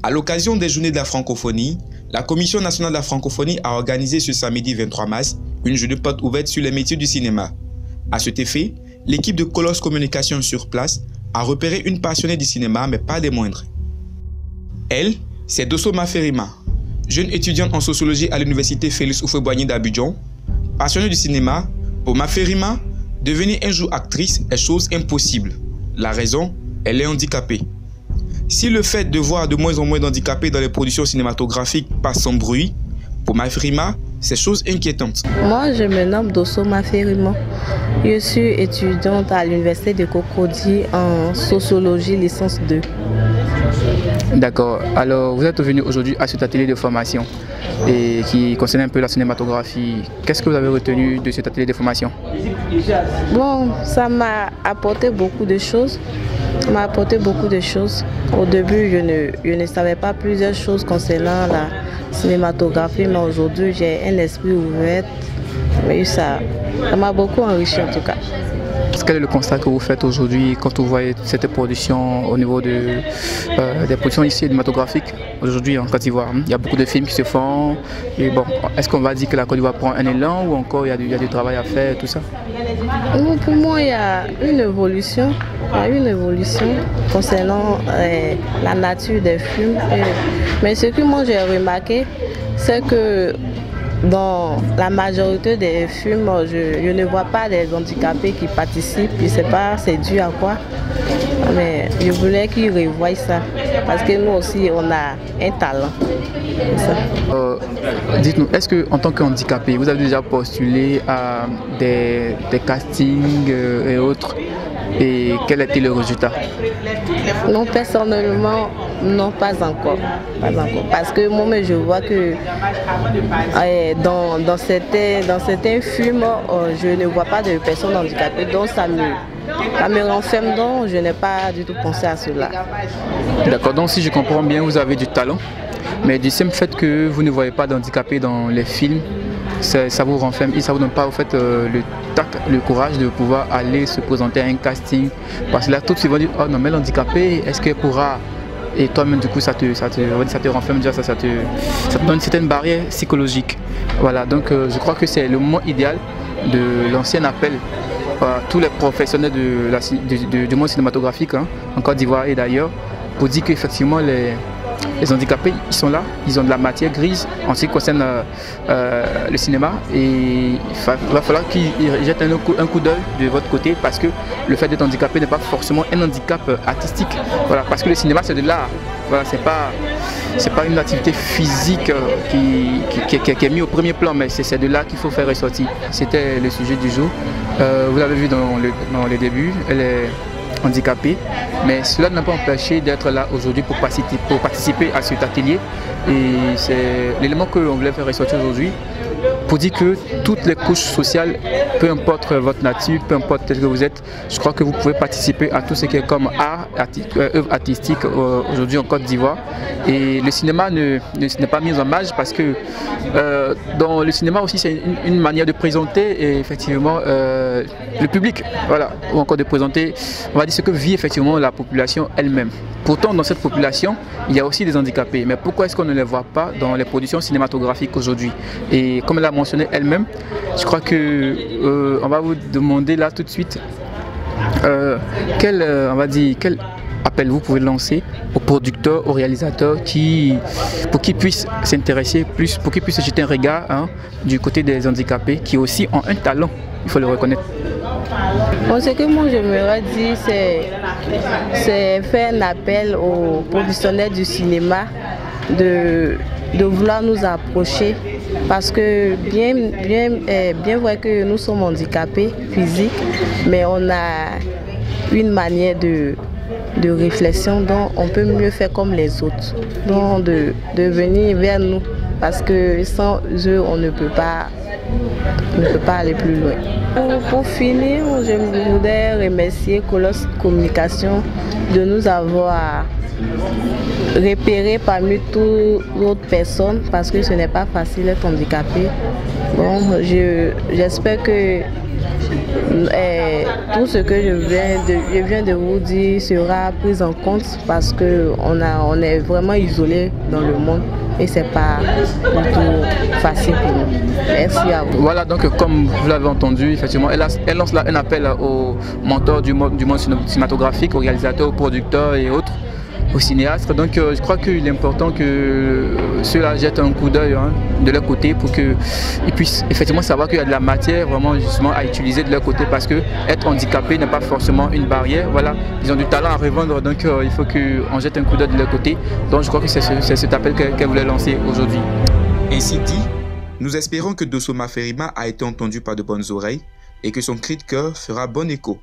À l'occasion des Journées de la francophonie, la Commission nationale de la francophonie a organisé ce samedi 23 mars une journée porte ouverte sur les métiers du cinéma. À cet effet, l'équipe de Colosse Communication sur place a repéré une passionnée du cinéma, mais pas des moindres. Elle, c'est Dosso Maferima, jeune étudiante en sociologie à l'université Félix Houphouët-Boigny d'Abidjan. Passionnée du cinéma, pour Maferima, devenir un jour actrice est chose impossible. La raison, elle est handicapée. Si le fait de voir de moins en moins d'handicapés dans les productions cinématographiques passe sans bruit, pour Maferima, c'est chose inquiétante. Moi, je me nomme Dosso Maferima. Je suis étudiante à l'université de Cocody en sociologie licence 2. D'accord. Alors, vous êtes venu aujourd'hui à cet atelier de formation et qui concerne un peu la cinématographie. Qu'est-ce que vous avez retenu de cet atelier de formation? Bon, ça m'a apporté beaucoup de choses. Au début, je ne savais pas plusieurs choses concernant la cinématographie, mais aujourd'hui, j'ai un esprit ouvert. Mais ça m'a beaucoup enrichi en tout cas. Quel est le constat que vous faites aujourd'hui quand vous voyez cette production au niveau des productions ici cinématographiques aujourd'hui en Côte d'Ivoire? Il y a beaucoup de films qui se font. Et bon, est-ce qu'on va dire que la Côte d'Ivoire prend un élan ou encore il y a du travail à faire, tout ça? Pour moi, il y a une évolution. Concernant la nature des films. Mais ce que moi j'ai remarqué, c'est que dans la majorité des films, je ne vois pas des handicapés qui participent. Je ne sais pas c'est dû à quoi, mais je voulais qu'ils revoient ça. Parce que nous aussi, on a un talent. Dites-nous, est-ce qu'en tant qu'handicapé, vous avez déjà postulé à des castings et autres? Et quel était le résultat? Non, personnellement, non, pas encore. Parce que moi, je vois que dans certains films, je ne vois pas de personnes handicapées. Donc ça me renferme, donc je n'ai pas du tout pensé à cela. D'accord, donc si je comprends bien, vous avez du talent. Mais du simple fait que vous ne voyez pas d'handicapés dans les films, ça vous renferme et ça vous donne pas au fait le tact, le courage de pouvoir aller se présenter à un casting. Parce que là, tout de suite, ils vont dire, oh non, mais l'handicapé, est-ce qu'elle pourra? Et toi-même, du coup, ça te renferme déjà, ça te donne une certaine barrière psychologique. Voilà, donc je crois que c'est le moment idéal de l'ancien appel à tous les professionnels du monde cinématographique en Côte d'Ivoire et d'ailleurs, pour dire qu'effectivement, les handicapés, ils sont là, ils ont de la matière grise en ce qui concerne le cinéma et il va falloir qu'ils jettent un coup d'œil de votre côté parce que le fait d'être handicapé n'est pas forcément un handicap artistique. Voilà, parce que le cinéma c'est de l'art. Voilà, c'est pas une activité physique qui est mise au premier plan, mais c'est de là qu'il faut faire ressortir. C'était le sujet du jour. Vous l'avez vu dans le début, elle est handicapée, mais cela n'a pas empêché d'être là aujourd'hui pour participer à cet atelier. Et c'est l'élément que l'on voulait faire ressortir aujourd'hui pour dire que toutes les couches sociales, peu importe votre nature, peu importe tel que vous êtes, je crois que vous pouvez participer à tout ce qui est comme art, œuvre artistique aujourd'hui en Côte d'Ivoire. Et le cinéma n'est pas mis en marge parce que dans le cinéma aussi c'est une manière de présenter et effectivement le public, voilà, ou encore de présenter, on va dire ce que vit effectivement la population elle-même. Pourtant dans cette population, il y a aussi des handicapés, mais pourquoi est-ce qu'on ne les voit pas dans les productions cinématographiques aujourd'hui? Et comme elle a mentionné elle-même, je crois que on va vous demander là tout de suite quel appel vous pouvez lancer aux producteurs, aux réalisateurs pour qu'ils puissent s'intéresser plus, pour qu'ils puissent jeter un regard du côté des handicapés qui aussi ont un talent, il faut le reconnaître. Bon, ce que moi j'aimerais dire, c'est faire un appel aux professionnels du cinéma de vouloir nous approcher parce que bien vrai que nous sommes handicapés physiques, mais on a une manière de réflexion dont on peut mieux faire comme les autres, donc de venir vers nous parce que sans eux on ne peut pas aller plus loin. Pour finir, je voudrais remercier Colosse Communication de nous avoir repérés parmi toutes les autres personnes parce que ce n'est pas facile d'être handicapé. Bon, j'espère que tout ce que je viens de vous dire sera pris en compte parce qu'on est vraiment isolé dans le monde et c'est pas du tout facile pour nous. Merci à vous. Voilà, donc comme vous l'avez entendu, effectivement, elle lance là un appel aux mentors du monde cinématographique, aux réalisateurs, aux producteurs et autres, aux cinéastes. Donc je crois qu'il est important que ceux-là jettent un coup d'œil de leur côté pour qu'ils puissent effectivement savoir qu'il y a de la matière vraiment justement à utiliser de leur côté, parce que être handicapé n'est pas forcément une barrière. Voilà, ils ont du talent à revendre, donc il faut qu'on jette un coup d'œil de leur côté. Donc je crois que c'est cet appel qu'elle voulait lancer aujourd'hui. Ainsi dit, nous espérons que Dosso Maferima a été entendu par de bonnes oreilles et que son cri de cœur fera bon écho.